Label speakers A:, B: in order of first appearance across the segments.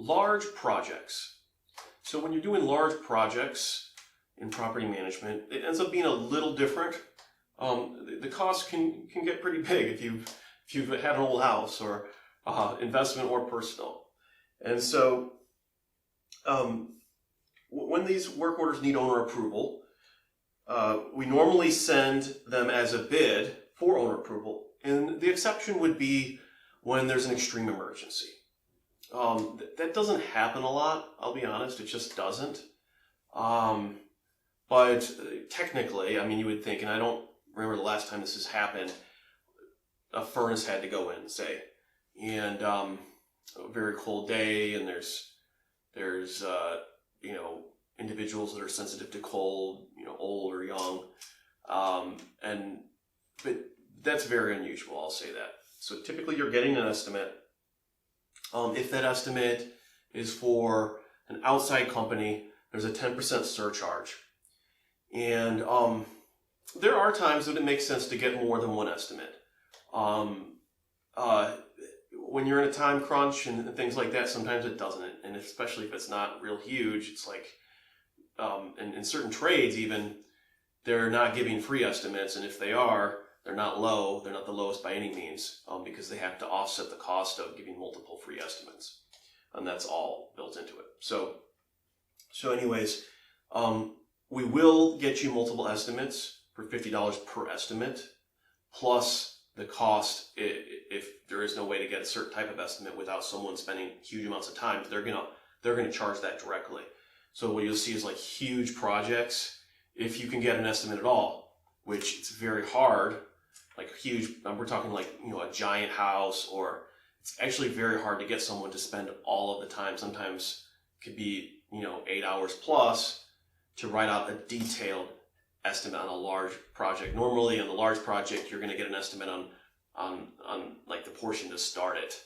A: large projects. So when you're doing large projects in property management, it ends up being a little different. The cost can get pretty big if you've had an old house or investment or personal. And so when these work orders need owner approval, we normally send them as a bid for owner approval. And the exception would be when there's an extreme emergency. That doesn't happen a lot, I'll be honest, it just doesn't. But technically, I mean, you would think, and I don't remember the last time this has happened, a furnace had to go in, say, and a very cold day, and there's individuals that are sensitive to cold, old or young, but that's very unusual, I'll say that. So typically you're getting an estimate. If that estimate is for an outside company, there's a 10% surcharge. And there are times that it makes sense to get more than one estimate. When you're in a time crunch and things like that, sometimes it doesn't. And especially if it's not real huge, it's like, in certain trades even, they're not giving free estimates. And if they are, they're not low. They're not the lowest by any means, because they have to offset the cost of giving multiple free estimates. And that's all built into it. So anyways, we will get you multiple estimates for $50 per estimate, plus the cost if there is no way to get a certain type of estimate without someone spending huge amounts of time. They're gonna charge that directly. So what you'll see is like huge projects, if you can get an estimate at all, which it's very hard. Like huge, we're talking like a giant house, or it's actually very hard to get someone to spend all of the time. Sometimes it could be 8 hours plus to write out a detailed estimate on a large project. Normally on the large project, you're going to get an estimate on like the portion to start it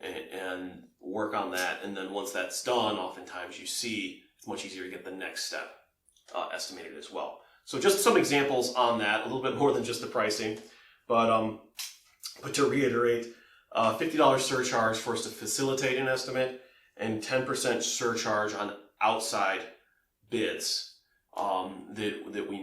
A: and work on that. And then once that's done, oftentimes you see it's much easier to get the next step estimated as well. So just some examples on that, a little bit more than just the pricing, but to reiterate, $50 surcharge for us to facilitate an estimate, and 10% surcharge on outside bids that we